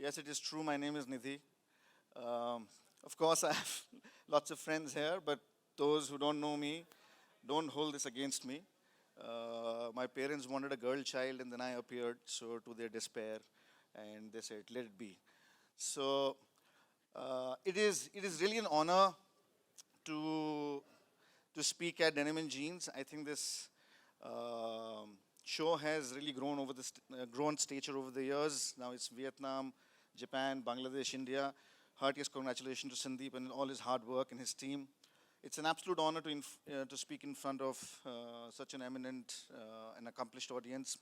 Yes, it is true. My name is Nidhi. Of course, I have lots of friends here, but those who don't know me, don't hold this against me. My parents wanted a girl child, and then I appeared, so to their despair, and they said, let it be. So it is really an honor to to speak at Denim and Jeans. I think this show has really grown stature over the years. Now it's Vietnam, Japan, Bangladesh, India. Heartiest congratulations to Sandeep and all his hard work and his team. It's an absolute honor to speak in front of such an eminent and accomplished audience.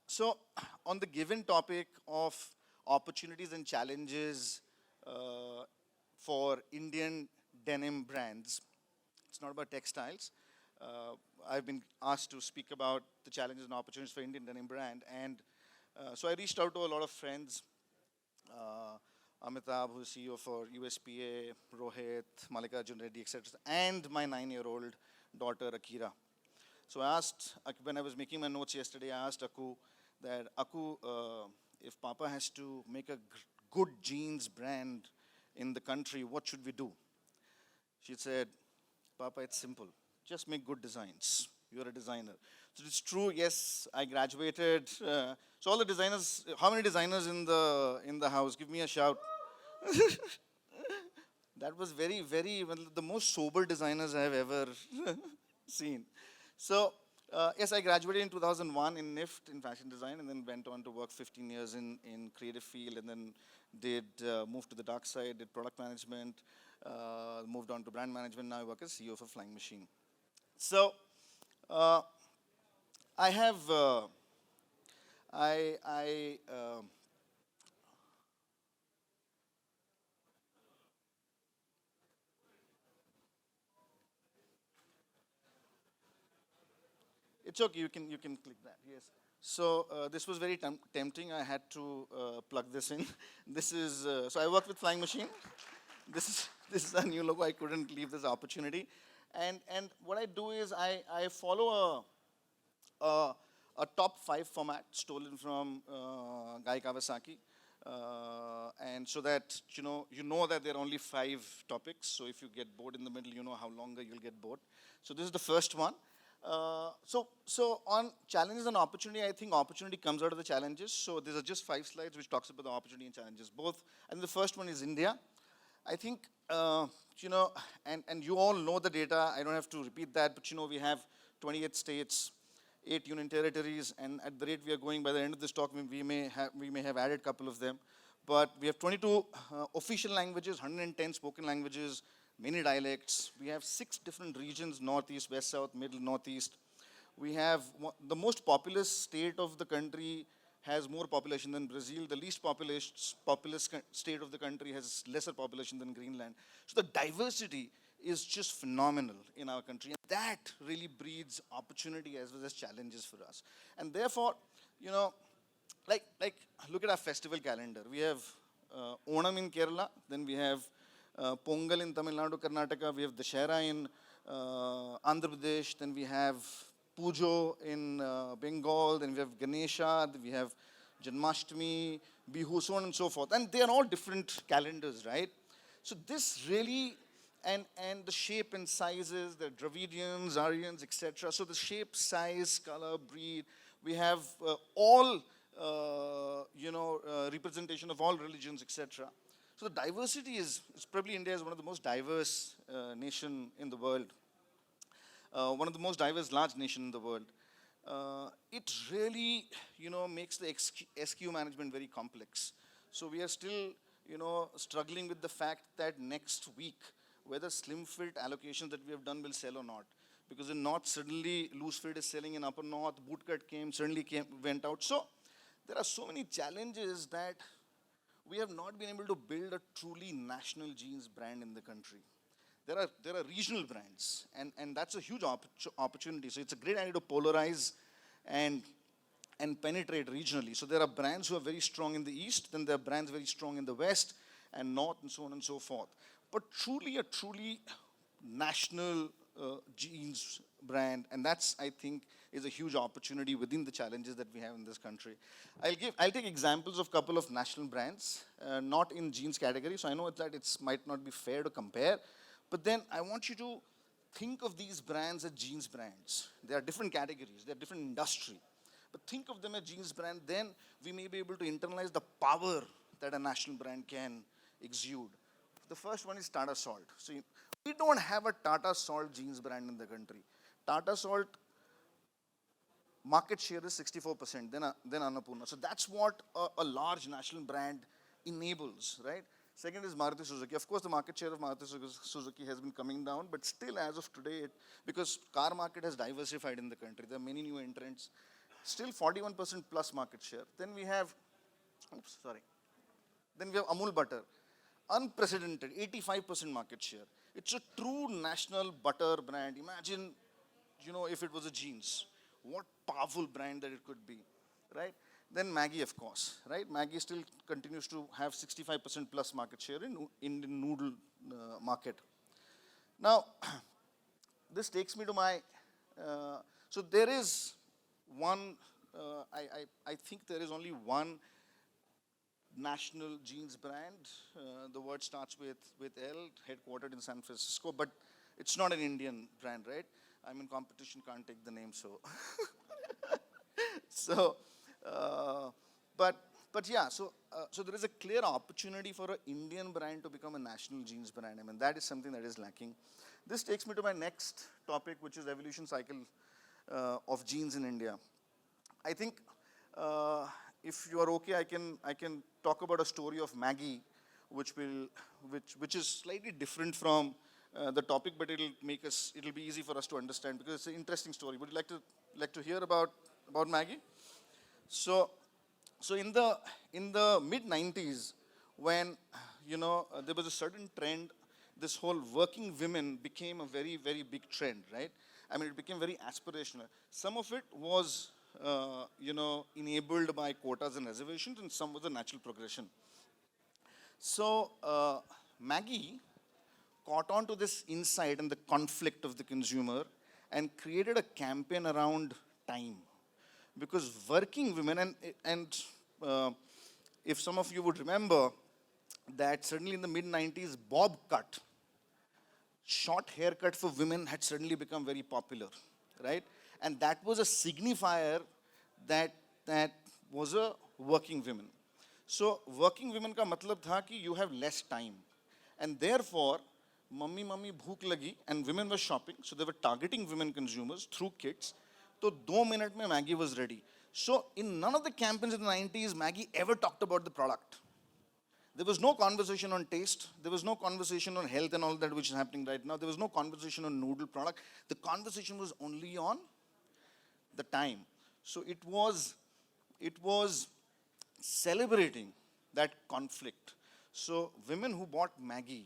So, on the given topic of opportunities and challenges for Indian denim brands, it's not about textiles. I've been asked to speak about the challenges and opportunities for Indian denim brand, and so I reached out to a lot of friends. Uh, Amitabh, who's CEO for USPA, Rohit, Mallikarjun Reddy, etc., and my 9-year-old daughter Akira. So I asked, when I was making my notes yesterday, I asked Aku that, Aku, if Papa has to make a good jeans brand in the country, what should we do? She said, Papa, it's simple. Just make good designs. You're a designer. So it's true, yes, I graduated. So all the designers, how many designers in the house? Give me a shout. That was well, the most sober designers I have ever seen. So, yes, I graduated in 2001 in NIFT in fashion design, and then went on to work 15 years in creative field, and then did move to the dark side, did product management, moved on to brand management. Now I work as CEO for Flying Machine. So, uh, I have, I It's okay. You can click that. Yes. So this was very tempting. I had to plug this in. This is so I work with Flying Machine. This is a new logo. I couldn't leave this opportunity. And what I do is I follow a, a top 5 format stolen from Guy Kawasaki. And so that you know that there are only 5 topics. So if you get bored in the middle, you know how longer you'll get bored. So this is the first one. So on challenges and opportunity, I think opportunity comes out of the challenges. So these are just 5 slides which talks about the opportunity and challenges both. And the first one is India. I think, you know, and you all know the data. I don't have to repeat that, but we have 28 states, 8 union territories, and at the rate we are going, by the end of this talk, we may have added a couple of them. But we have 22 official languages, 110 spoken languages, many dialects. We have 6 different regions: northeast, west, south, middle, northeast. We have the most populous state of the country has more population than Brazil. The least populous state of the country has lesser population than Greenland. So the diversity is just phenomenal in our country. And that really breeds opportunity as well as challenges for us. And therefore, you know, like look at our festival calendar. We have Onam in Kerala, then we have Pongal in Tamil Nadu, Karnataka, we have Dashera in Andhra Pradesh, then we have Pujo in Bengal, then we have Ganesha, then we have Janmashtami, Bihu, so on and so forth. And they are all different calendars, right? So this really, and the shape and sizes, the Dravidians, Aryans, etc. So the shape, size, color, breed, we have all, representation of all religions, etc. So the diversity is probably India is one of the most diverse nation in the world, one of the most diverse large nation in the world. It really, makes the SQ management very complex. So we are still, struggling with the fact that next week, whether slim fit allocations that we have done will sell or not. Because in North, suddenly loose fit is selling in Upper North, bootcut went out. So there are so many challenges that we have not been able to build a truly national jeans brand in the country. There are regional brands, and that's a huge opportunity. So it's a great idea to polarize and and penetrate regionally. So there are brands who are very strong in the east, then there are brands very strong in the west and north, and so on and so forth. But truly a truly national jeans brand, and that's, I think, is a huge opportunity within the challenges that we have in this country. I'll take examples of couple of national brands, not in jeans category. So I know that it might not be fair to compare, but then I want you to think of these brands as jeans brands. They are different categories, they are different industry. But think of them as jeans brand, then we may be able to internalize the power that a national brand can exude. The first one is Tata Salt. So we don't have a Tata Salt jeans brand in the country. Tata Salt market share is 64%, then Annapurna. So that's what a large national brand enables, right? Second is Maruti Suzuki. Of course, the market share of Maruti Suzuki has been coming down, but still, as of today, because car market has diversified in the country, there are many new entrants. Still, 41% plus market share. Then we have, Then we have Amul Butter, unprecedented, 85% market share. It's a true national butter brand. Imagine, if it was a jeans, what powerful brand that it could be, right? Then Maggi, of course, right? Maggi still continues to have 65% plus market share in Indian noodle market. Now, this takes me to my, so there is one, I think there is only one national jeans brand. The word starts with L, headquartered in San Francisco, but it's not an Indian brand, right? I'm in competition, can't take the name, so. But yeah, so there is a clear opportunity for an Indian brand to become a national jeans brand. I mean, that is something that is lacking. This takes me to my next topic, which is evolution cycle of jeans in India. I think if you are okay, I can talk about a story of Maggi, which is slightly different from the topic, but it'll be easy for us to understand because it's an interesting story. Would you like to hear about Maggi? So in the mid 90s, when there was a certain trend, this whole working women became a very, very big trend, right? I mean, it became very aspirational. Some of it was enabled by quotas and reservations, and some was a natural progression. So Maggi caught on to this insight and the conflict of the consumer and created a campaign around time. Because working women, and if some of you would remember, that certainly in the mid 90s, bob cut, short haircut for women had suddenly become very popular, right? And that was a signifier that was a working women. So working women ka matlab tha ki you have less time. And therefore, mummy bhook lagi, and women were shopping, so they were targeting women consumers through kits. So 2 minutes mein Maggi was ready. So in none of the campaigns in the 90s, Maggi ever talked about the product. There was no conversation on taste. There was no conversation on health and all that which is happening right now. There was no conversation on noodle product. The conversation was only on the time. So it was celebrating that conflict. So women who bought Maggi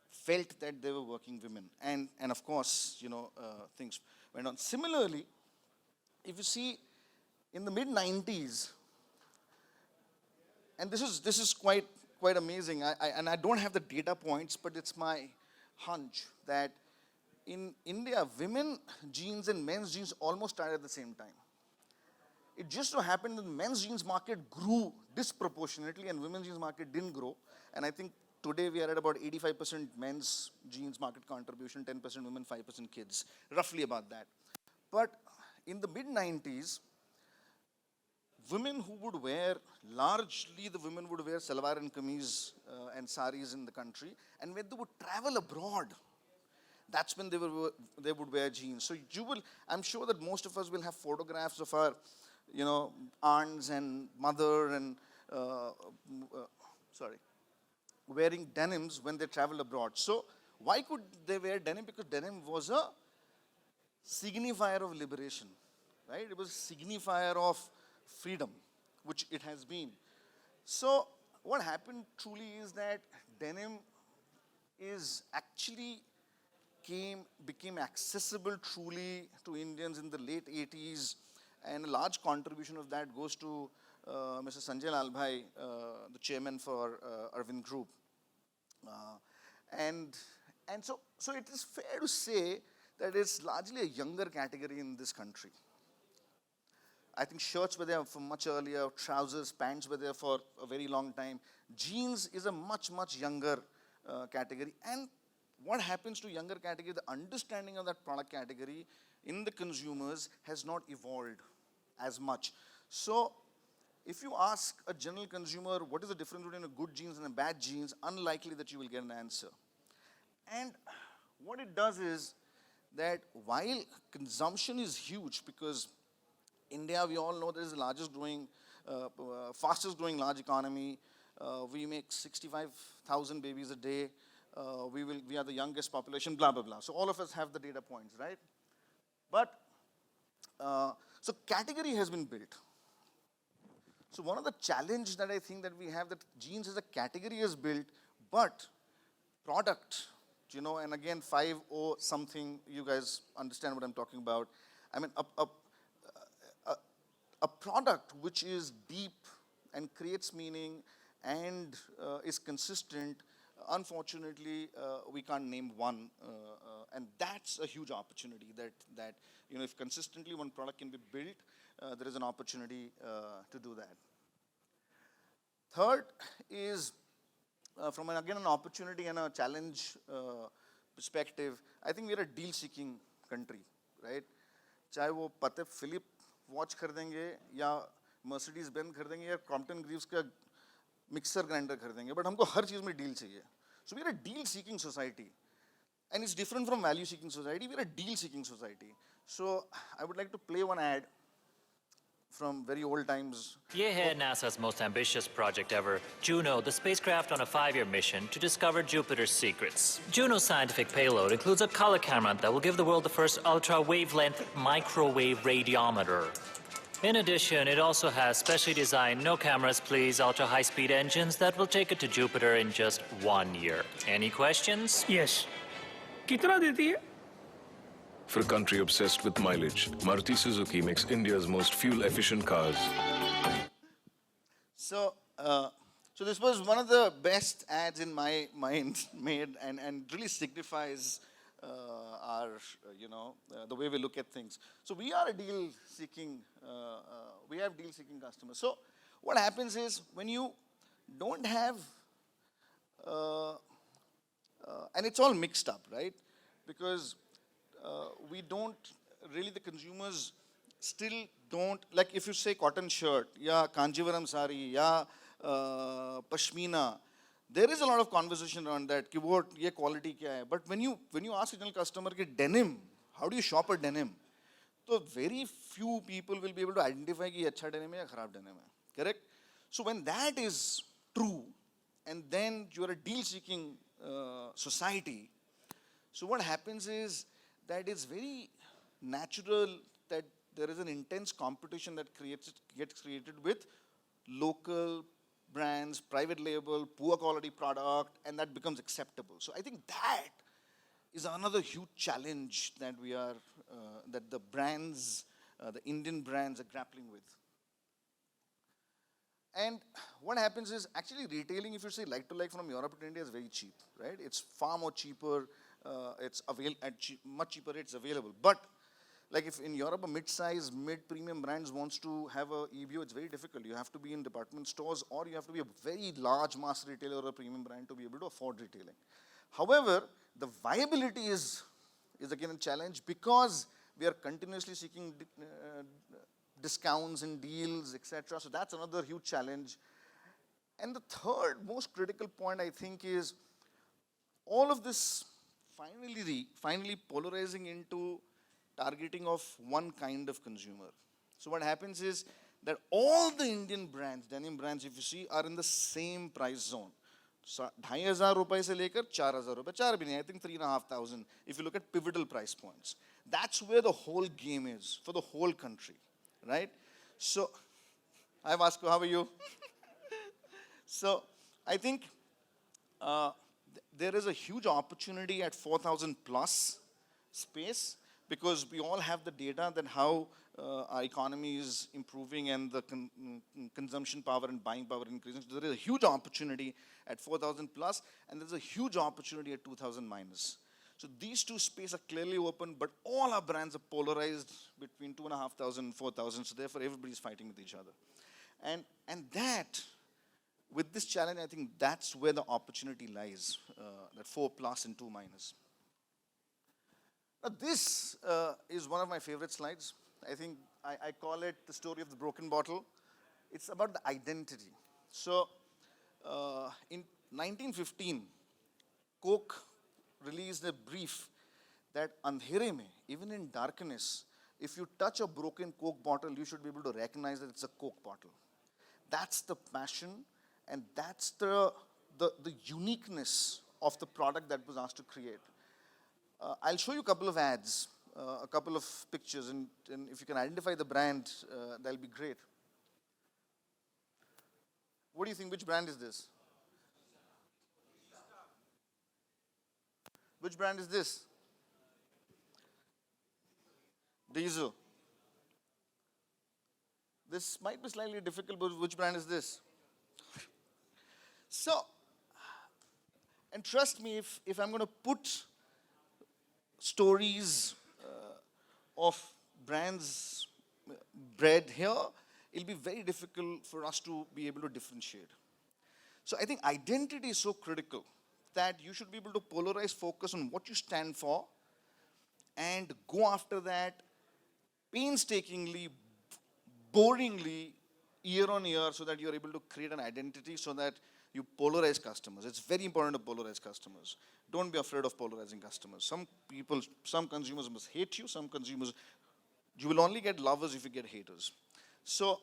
felt that they were working women. And of course, things went on. Similarly, if you see in the mid 90s, and this is quite amazing. I don't have the data points, but it's my hunch that in India, women jeans and men's jeans almost started at the same time. It just so happened that the men's jeans market grew disproportionately and women's jeans market didn't grow. And I think today we are at about 85% men's jeans market contribution, 10% women, 5% kids, roughly about that. But in the mid 90s, women who would wear, largely the women would wear salwar and kameez and saris in the country. And when they would travel abroad, that's when they would wear jeans. So I'm sure that most of us will have photographs of our, aunts and mother and, wearing denims when they travel abroad. So why could they wear denim? Because denim was a signifier of liberation, right? It was a signifier of freedom, which it has been. So what happened truly is that denim is actually became accessible truly to Indians in the late 80s, and a large contribution of that goes to Mr. Sanjay Lalbhai, the chairman for Arvind Group. And so it is fair to say that it's largely a younger category in this country. I think shirts were there from much earlier, trousers, pants were there for a very long time. Jeans is a much, much younger category. And what happens to younger category, the understanding of that product category in the consumers has not evolved as much. So if you ask a general consumer, what is the difference between a good jeans and a bad jeans, unlikely that you will get an answer. And what it does is that while consumption is huge, because India, we all know, that is the largest growing, fastest growing large economy. We make 65,000 babies a day. We are the youngest population, blah, blah, blah. So all of us have the data points, right? But, so category has been built. So one of the challenge that I think that we have, that jeans as a category is built, but product, you know, and again, 5O something, you guys understand what I'm talking about. I mean, a product which is deep and creates meaning and is consistent, unfortunately, we can't name one. And that's a huge opportunity that, you know, if consistently one product can be built, there is an opportunity to do that. Third is, from again an opportunity and a challenge perspective, I think we're a deal-seeking country, right? चाहे वो पते Philip watch खरीदेंगे या Mercedes Benz खरीदेंगे या Crompton Greaves का mixer grinder खरीदेंगे, but हमको हर चीज़ में डील चाहिए. So we're a deal-seeking society, and it's different from value-seeking society. We're a deal-seeking society. So I would like to play one ad from very old times. Ye hai NASA's most ambitious project ever, Juno, the spacecraft on a 5-year mission to discover Jupiter's secrets. Juno's scientific payload includes a color camera that will give the world the first ultra-wavelength microwave radiometer. In addition, it also has specially designed no cameras please ultra-high-speed engines that will take it to Jupiter in just 1 year. Any questions? Yes. कितना देती है? For a country obsessed with mileage, Maruti Suzuki makes India's most fuel-efficient cars. So, so this was one of the best ads in my mind made, and really signifies our, you know, the way we look at things. So we are a deal-seeking, we have deal-seeking customers. So what happens is when you don't have, and it's all mixed up, right? Because we don't really, the consumers still don't, like if you say cotton shirt, ya Kanjivaram sari, ya Pashmina, there is a lot of conversation around that, ki wo ye quality kya hai. But when you ask a general customer ki denim, how do you shop a denim? So very few people will be able to identify ki acha denim hai ya kharab denim hai, correct? So when that is true, and then you are a deal-seeking society, so what happens is that it's very natural that there is an intense competition that gets created with local brands, private label, poor quality product, and that becomes acceptable. So I think that is another huge challenge that we are, that the brands, the Indian brands are grappling with. And what happens is, actually retailing, if you say like to like from Europe to India, is very cheap, right? It's far more cheaper, it's at much cheaper rates available. But like if in Europe a mid-size, mid-premium brands wants to have a EBO, it's very difficult. You have to be in department stores, or you have to be a very large mass retailer or a premium brand to be able to afford retailing. However, the viability is again a challenge, because we are continuously seeking discounts and deals, etc. So that's another huge challenge. And the third most critical point, I think, is all of this finally polarizing into targeting of one kind of consumer. So what happens is that all the Indian brands, denim brands, if you see, are in the same price zone. So 2,500 rupees se lekar 4,000 rupees, 4 bhi nahi, I think 3,500 if you look at pivotal price points. That's where the whole game is for the whole country, right? So, hi Vasco, how are you? So, I think there is a huge opportunity at 4,000 plus space, because we all have the data that how our economy is improving and the consumption power and buying power increasing. So there is a huge opportunity at 4,000 plus, and there's a huge opportunity at 2,000 minus. So these two spaces are clearly open, but all our brands are polarized between 2,500 and 4,000. So therefore, everybody's fighting with each other. And that, with this challenge, I think that's where the opportunity lies, that 4 plus and 2 minus. Now this is one of my favorite slides. I think I call it the story of the broken bottle. It's about the identity. So in 1915, Coke released a brief that andhere mein, even in darkness, if you touch a broken Coke bottle, you should be able to recognize that it's a Coke bottle. That's the passion, and that's the uniqueness of the product that was asked to create. I'll show you a couple of ads, a couple of pictures, and if you can identify the brand, that'll be great. What do you think? Which brand is this? Which brand is this? Diesel. This might be slightly difficult, but which brand is this? So, and trust me, if I'm going to put stories of brands bred here, it'll be very difficult for us to be able to differentiate. So I think identity is so critical that you should be able to polarize, focus on what you stand for, and go after that painstakingly, boringly, year on year, so that you're able to create an identity so that you polarize customers. It's very important to polarize customers. Don't be afraid of polarizing customers. Some people, some consumers must hate you, some consumers, you will only get lovers if you get haters. So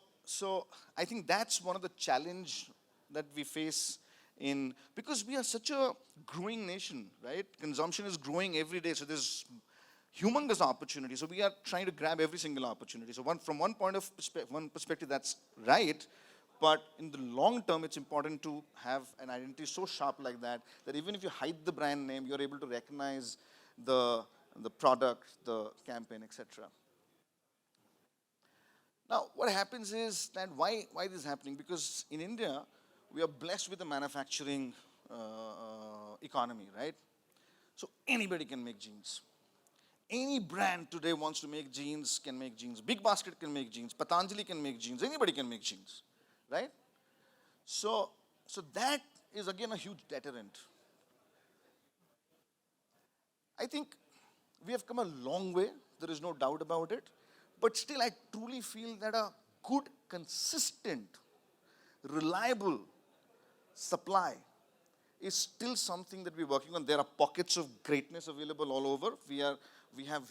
I think that's one of the challenge that we face because we are such a growing nation, right? Consumption is growing every day, so there's humongous opportunity. So we are trying to grab every single opportunity. So from one perspective, that's right. But in the long term, it's important to have an identity so sharp like that, that even if you hide the brand name, you're able to recognize the product, the campaign, etc. Now, what happens is that why this is happening? Because in India, we are blessed with a manufacturing economy, right? So anybody can make jeans. Any brand today wants to make jeans, can make jeans. Big Basket can make jeans. Patanjali can make jeans. Anybody can make jeans, right? So that is again a huge deterrent. I think we have come a long way. There is no doubt about it. But still, I truly feel that a good, consistent, reliable supply is still something that we're working on. There are pockets of greatness available all over. We have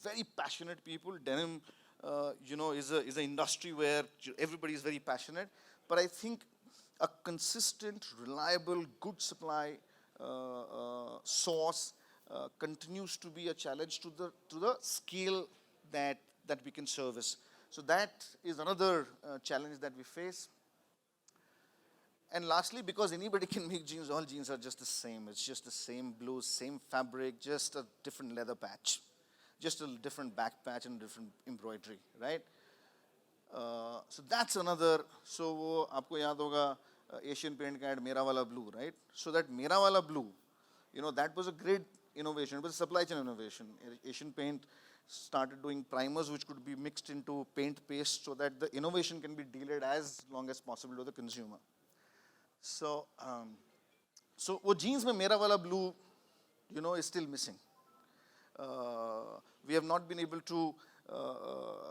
very passionate people. Denim, is an industry where everybody is very passionate. But I think a consistent, reliable, good supply source continues to be a challenge to the scale that we can service. So that is another challenge that we face. And lastly, because anybody can make jeans, all jeans are just the same. It's just the same blue, same fabric, just a different leather patch, just a different back patch and different embroidery, right? So that's another. So वो आपको याद होगा Asian Paint का ad मेरा वाला blue, right? So that मेरा वाला blue, that was a great innovation. It was a supply chain innovation. Asian Paint started doing primers which could be mixed into paint paste so that the innovation can be delayed as long as possible to the consumer. So वो jeans में मेरा वाला blue, is still missing. We have not been able to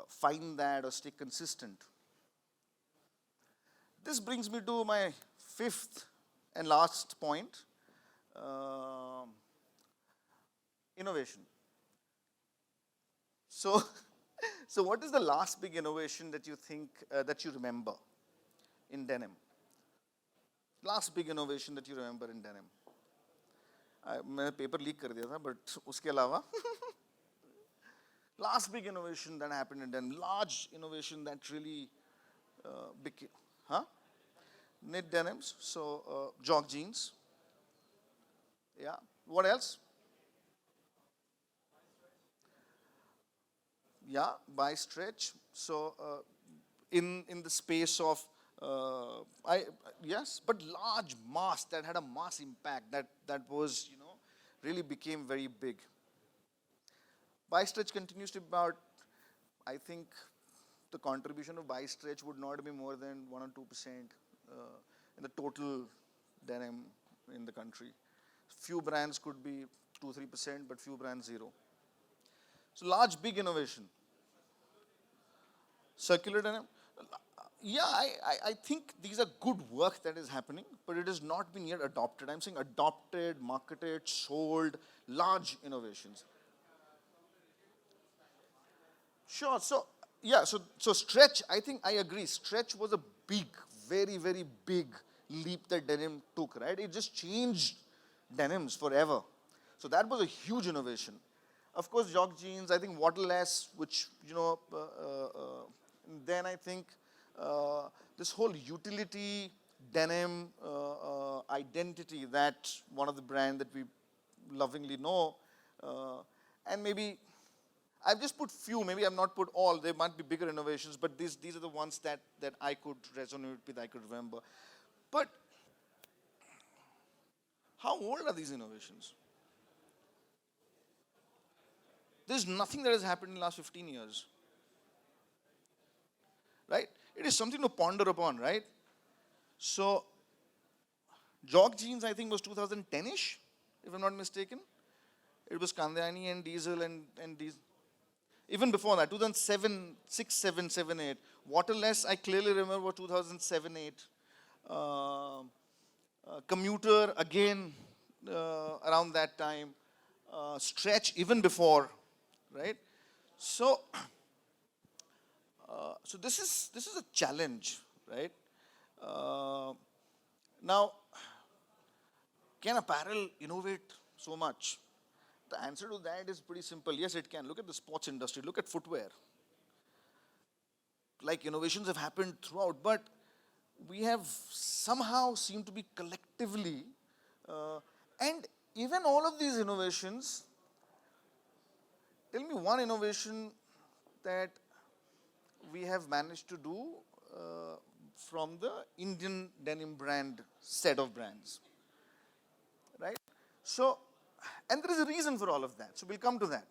find that or stay consistent. This brings me to my fifth and last point, innovation. So what is the last big innovation that you think, that you remember in denim? Last big innovation that you remember in denim? मैंने paper leak कर दिया था, but उसके अलावा last big innovation that happened in denim, large innovation that really became, knit denims, so jog jeans. Yeah, what else? Yeah, by stretch. So in the space of yes, but large mass that had a mass impact that was really became very big. Bi-stretch continues to be about, I think, the contribution of bi-stretch would not be more than 1 or 2% in the total denim in the country. Few brands could be 2-3%, but few brands 0. So large, big innovation. Circular denim. Yeah, I think these are good work that is happening, but it has not been yet adopted. I'm saying adopted, marketed, sold, large innovations. Sure. So, yeah, so stretch, I think I agree. Stretch was a big, very, very big leap that denim took, right? It just changed denims forever. So that was a huge innovation. Of course, jog jeans, I think waterless, which, then I think this whole utility denim identity that one of the brands that we lovingly know, and maybe I've just put few, maybe I've not put all, there might be bigger innovations, but these are the ones that I could resonate with, I could remember. But how old are these innovations? There's nothing that has happened in the last 15 years. Right? It is something to ponder upon, right? So, jog jeans, I think, was 2010-ish, if I'm not mistaken. It was Kandyani and Diesel and Diesel. Even before that, 2007, 6, 7, 7, 8. Waterless, I clearly remember 2007, 8. Commuter, again, around that time. Stretch, even before, right? So, so this is a challenge, right? Now, can apparel innovate so much? The answer to that is pretty simple. Yes, it can. Look at the sports industry. Look at footwear. Like innovations have happened throughout, but we have somehow seemed to be collectively, and even all of these innovations, tell me one innovation that we have managed to do from the Indian Denim Brand set of brands, right? So, and there is a reason for all of that. So we'll come to that.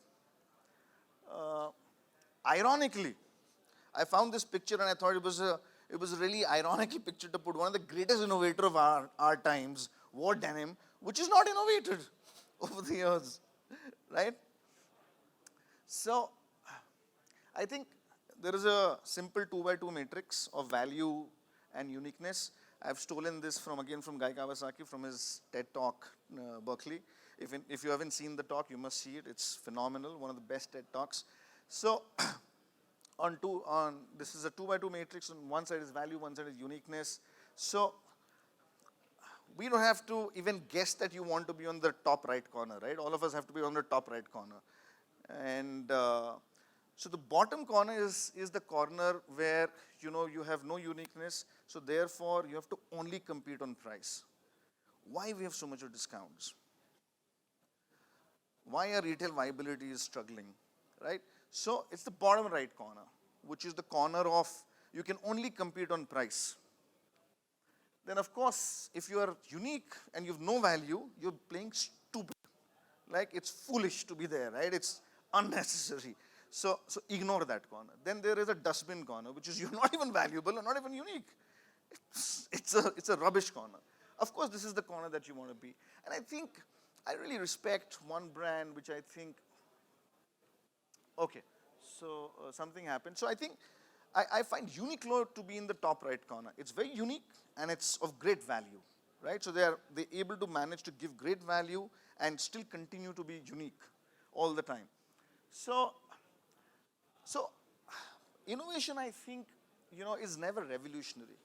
Ironically, I found this picture and I thought it was a really ironically picture to put. One of the greatest innovator of our times wore denim, which is not innovated over the years, right? So, I think there is a simple 2x2 matrix of value and uniqueness. I've stolen this from Guy Kawasaki from his TED Talk, Berkeley. If you haven't seen the talk, you must see it. It's phenomenal, one of the best TED Talks. So, this is a 2x2 matrix. On one side is value, one side is uniqueness. So, we don't have to even guess that you want to be on the top right corner, right? All of us have to be on the top right corner. And so the bottom corner is the corner where, you have no uniqueness. So therefore, you have to only compete on price. Why we have so much of discounts? Why our retail viability is struggling, right? So it's the bottom right corner, which is the corner of you can only compete on price. Then of course, if you are unique and you have no value, you're playing stupid. Like it's foolish to be there, right? It's unnecessary. So ignore that corner. Then there is a dustbin corner, which is you're not even valuable and not even unique. It's a rubbish corner. Of course, this is the corner that you want to be. And I think I really respect one brand, which I think, okay, so something happened. So I think I find Uniqlo to be in the top right corner. It's very unique and it's of great value, right? So they're able to manage to give great value and still continue to be unique all the time. So innovation, I think, is never revolutionary.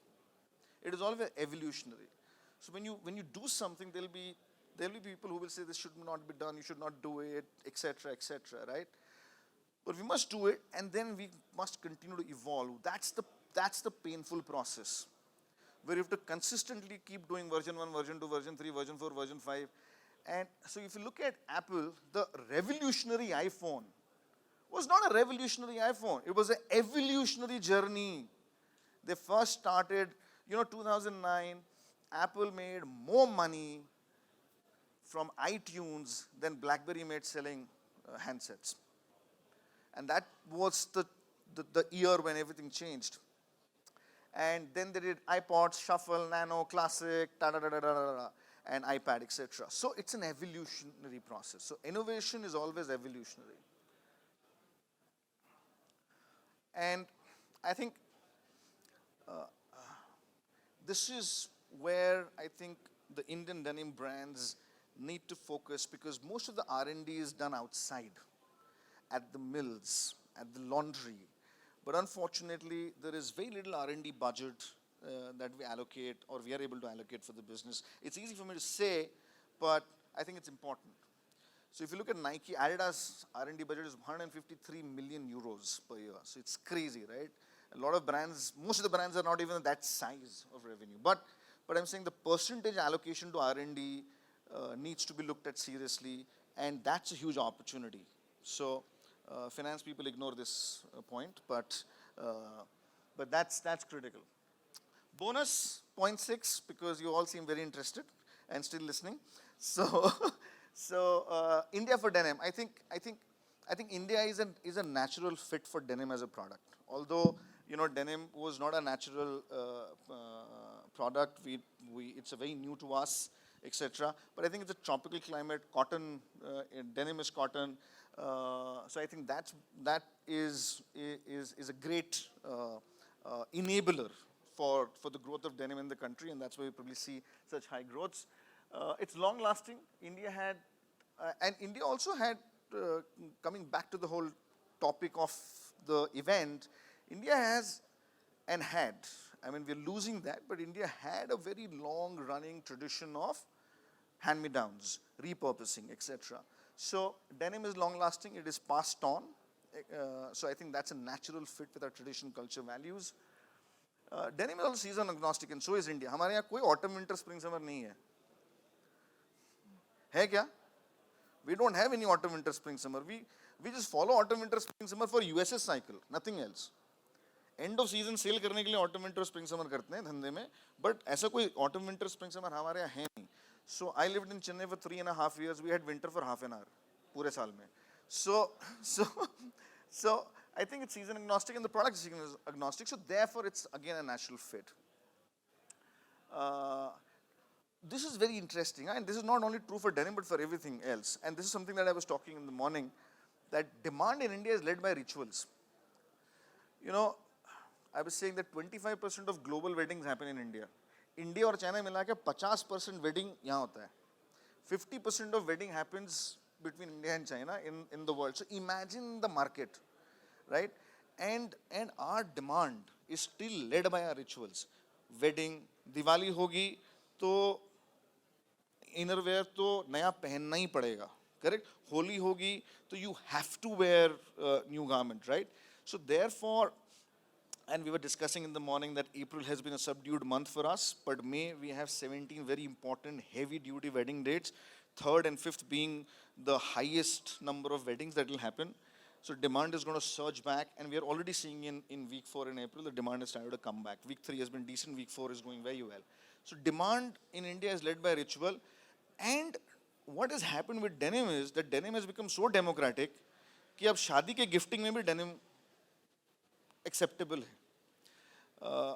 It is always evolutionary. So when you do something, there'll be people who will say this should not be done, you should not do it, etc., right? But we must do it, and then we must continue to evolve. That's the painful process, where you have to consistently keep doing version 1, version 2, version 3, version 4, version 5. And so if you look at Apple, the revolutionary iPhone was not a revolutionary iPhone. It was an evolutionary journey. They first started, 2009, Apple made more money from iTunes than BlackBerry made selling handsets. And that was the year when everything changed. And then they did iPods, Shuffle, Nano, Classic, and iPad, etc. So it's an evolutionary process. So innovation is always evolutionary. And I think this is where I think the Indian denim brands need to focus, because most of the R&D is done outside, at the mills, at the laundry. But unfortunately, there is very little R&D budget that we allocate, or we are able to allocate for the business. It's easy for me to say, but I think it's important. So if you look at Nike, Adidas R&D budget is 153 million euros per year. So it's crazy, right? A lot of brands, most of the brands are not even that size of revenue. But I'm saying the percentage allocation to R&D needs to be looked at seriously, and that's a huge opportunity. So finance people ignore this point, but that's critical. Bonus 0.6, because you all seem very interested and still listening. So India for denim. I think India is a natural fit for denim as a product. Although denim was not a natural product. It's a very new to us, etc. But I think it's a tropical climate. Cotton, denim is cotton. So I think that is a great enabler for the growth of denim in the country, and that's why we probably see such high growths. It's long lasting. India had, and India also had, coming back to the whole topic of the event, India has and had, I mean, we're losing that, but India had a very long running tradition of hand-me-downs, repurposing, etc. So denim is long lasting, it is passed on. So I think that's a natural fit with our tradition, culture, values. Denim is also season agnostic, and so is India. हमारे यहाँ कोई autumn, winter, spring, summer नहीं है क्या? We don't have any autumn, winter, spring, summer. We just follow autumn, winter, spring, summer for USS cycle, nothing else. End of season sale करने के लिए autumn, winter, spring, summer करते हैं धंधे में, but ऐसा कोई autumn, winter, spring, summer हमारे यहाँ है नहीं. So I lived in Chennai for 3.5 years. We had winter for half an hour, पूरे साल में. So I think it's season agnostic, and the product is season agnostic. So therefore, it's again a natural fit. This is very interesting, and this is not only true for denim but for everything else. And this is something that I was talking in the morning, that demand in India is led by rituals. I was saying that 25% of global weddings happen in India. India और China मिला के 50% wedding यहाँ होता है. 50% of wedding happens between India and China in the world. So imagine the market, right? And our demand is still led by our rituals. Wedding, Diwali होगी तो innerwear तो नया पहनना ही पड़ेगा, correct? Holi होगी तो you have to wear new garment, right? So therefore, and we were discussing in the morning that April has been a subdued month for us, but May we have 17 very important heavy duty wedding dates, 3rd and 5th being the highest number of weddings that will happen. So demand is going to surge back, and we are already seeing in week 4 in April, the demand has started to come back. Week 3 has been decent, week 4 is going very well. So demand in India is led by ritual, and what has happened with denim is that denim has become so democratic कि अब शादी के gifting में भी denim acceptable hai.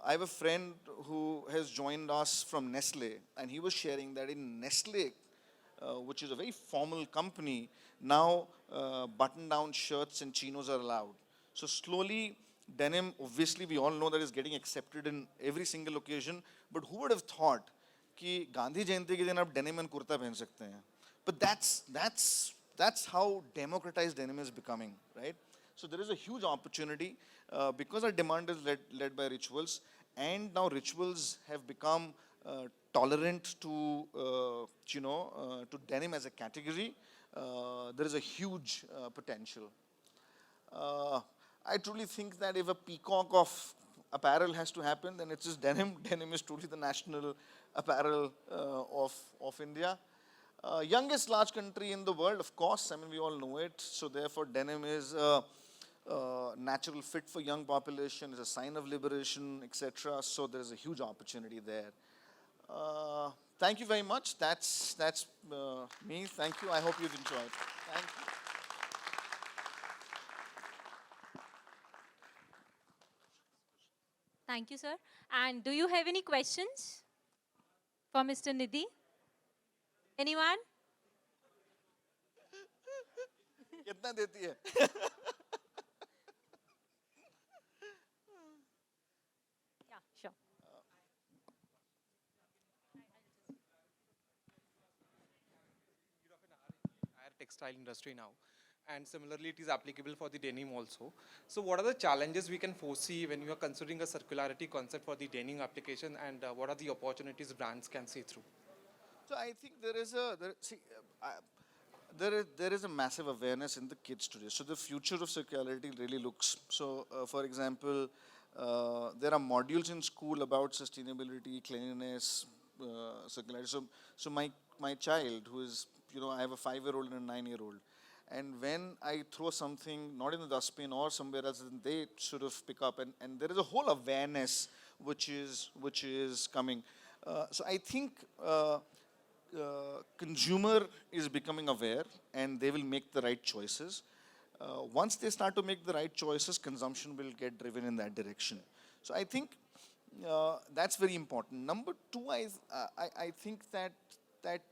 I have a friend who has joined us from Nestle, and he was sharing that in Nestle, which is a very formal company, now button-down shirts and chinos are allowed. So slowly, denim, obviously we all know that is getting accepted in every single occasion, but who would have thought कि गांधी जयंती के दिन आप denim and kurta पहन सकते हैं? But that's how democratized denim is becoming, right? So there is a huge opportunity because our demand is led by rituals, and now rituals have become tolerant to denim as a category. There is a huge potential. I truly think that if a peacock of apparel has to happen, then it's just denim. Denim is truly the national apparel of India. Youngest large country in the world, of course. I mean, we all know it. So therefore, denim is a natural fit for young population. It's a sign of liberation, etc. So there is a huge opportunity there. Thank you very much. That's me. Thank you. I hope you've enjoyed. Thank you. Thank you, sir. And do you have any questions for Mr. Nidhi? Anyone? कितना देती है? Yeah, sure. entire textile industry now. And similarly, it is applicable for the denim also. So what are the challenges we can foresee when you are considering a circularity concept for the denim application, and what are the opportunities brands can see through? So I think there is a massive awareness in the kids today. So the future of circularity really looks. So for example, there are modules in school about sustainability, cleanliness, circularity. So my child, who is, I have a 5-year-old and a 9-year-old, and when I throw something not in the dustbin or somewhere else, then they sort of pick up, and there is a whole awareness which is coming. So I think consumer is becoming aware, and they will make the right choices. Once they start to make the right choices, consumption will get driven in that direction. So I think that's very important. Number two, I think that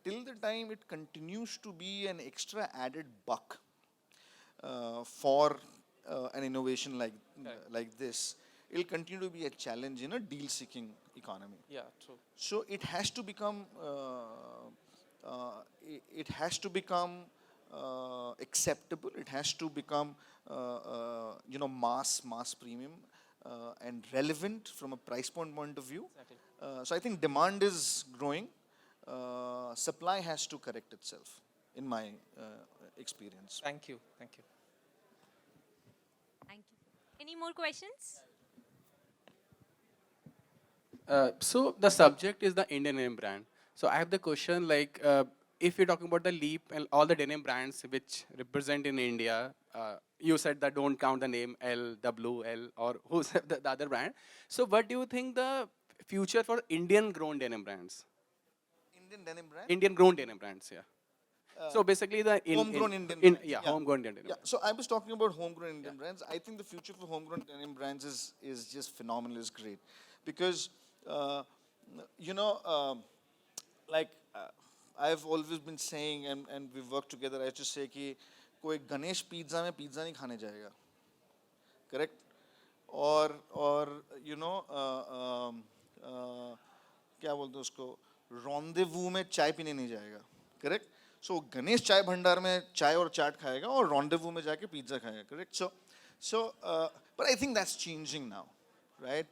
till the time it continues to be an extra added buck for an innovation like this, it'll continue to be a challenge in a deal-seeking economy. Yeah, true. So it has to become acceptable. It has to become mass premium and relevant from a price point of view. Exactly. So I think demand is growing. Supply has to correct itself, in my experience. Thank you. Thank you. Thank you. Any more questions? So the subject is the Indian denim brand. So I have the question like, if you're talking about the leap and all the denim brands which represent in India, you said that don't count the name L, W, L, or who's the other brand. So what do you think the future for Indian grown denim brands? Indian denim brand? Indian grown denim brands, yeah. So basically the Homegrown Indian brands. yeah, homegrown Indian denim. Yeah, so I was talking about homegrown Indian brands. I think the future for homegrown denim brands is just phenomenal, is great. Because, I've always been saying, and we've worked together, I used to say कि कोई Ganesh pizza में pizza नहीं खाने जाएगा, correct? और क्या बोलते हैं उसको, रॉन्डेवू में चाय पीने नहीं जाएगा, correct? So गणेश चाय भंडार में चाय और चाट खाएगा और रॉन्डेवू में जाके पिज्ज़ा खाएगा, correct? But I think that's changing now, right?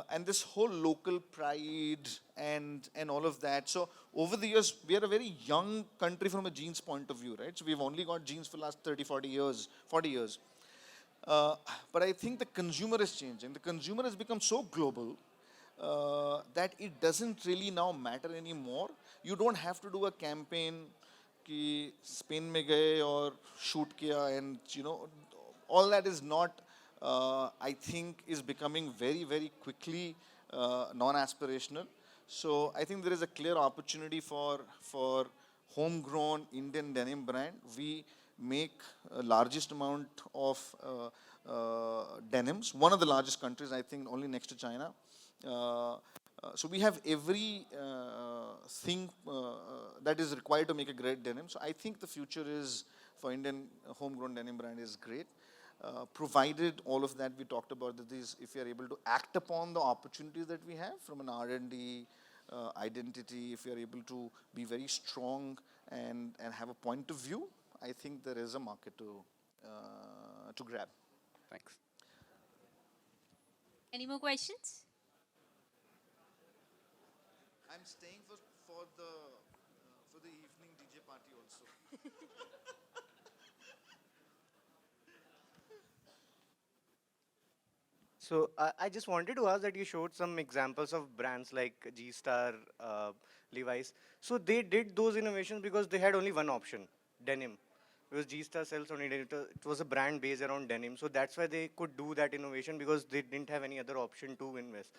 And this whole local pride and all of that. So over the years, we are a very young country from a jeans point of view, right? So we've only got jeans for the last 30, 40 years. But I think the consumer is changing. The consumer has become so global that it doesn't really now matter anymore. You don't have to do a campaign कि Spain में गए और shoot किया, and all that is not, I think, is becoming very, very quickly non-aspirational. So I think there is a clear opportunity for homegrown Indian denim brand. We make a largest amount of denims, one of the largest countries, I think, only next to China. So we have every thing that is required to make a great denim. So I think the future is for Indian homegrown denim brand is great. Provided all of that we talked about, that is, if we are able to act upon the opportunities that we have from an R&D identity, if we are able to be very strong and have a point of view, I think there is a market to grab. Thanks. Any more questions? I'm staying for the evening DJ party also. So I just wanted to ask that you showed some examples of brands like G-Star, Levi's. So they did those innovations because they had only one option, denim. Because G-Star sells only denim. It was a brand based around denim. So that's why they could do that innovation, because they didn't have any other option to invest.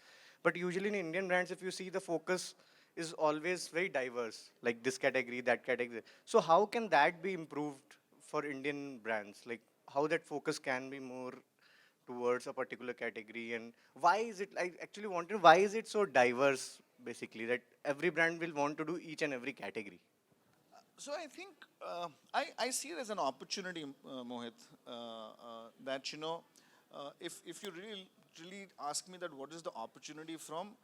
But usually in Indian brands, if you see, the focus is always very diverse, like this category, that category. So how can that be improved for Indian brands? Like how that focus can be more towards a particular category, and why is it, I actually wanted, why is it so diverse, basically, that every brand will want to do each and every category? So I think I see it as an opportunity, Mohit, that if you really ask me that what is the opportunity from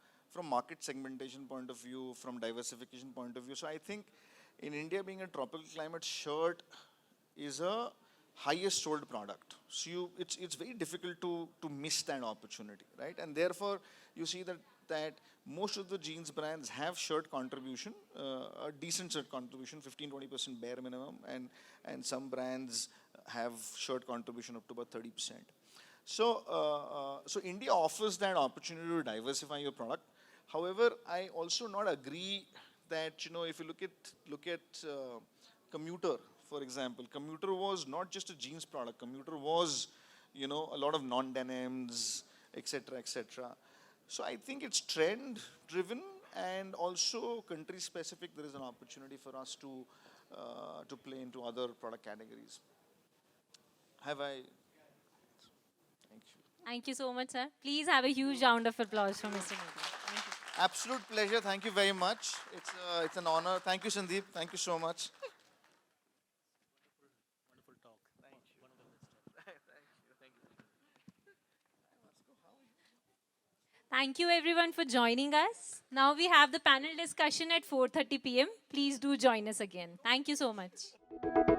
market segmentation point of view, from diversification point of view. So I think in India, being a tropical climate, shirt is a highest sold product. So it's very difficult to miss that opportunity, right? And therefore, you see that most of the jeans brands have shirt contribution, a decent shirt contribution, 15-20% bare minimum, and some brands have shirt contribution up to about 30%. So India offers that opportunity to diversify your product. However, I also not agree that if you look at commuter, for example, commuter was not just a jeans product. Commuter was a lot of non-denims, etc., etc. So I think it's trend driven and also country specific. There is an opportunity for us to play into other product categories. Have I? Thank you. Thank you so much, sir. Please have a huge round of applause for Mr. Nidhi. Thank you. Absolute pleasure. Thank you very much. It's an honor. Thank you, Sandeep. Thank you so much. Thank you everyone for joining us. Now we have the panel discussion at 4:30 p.m. Please do join us again. Thank you so much.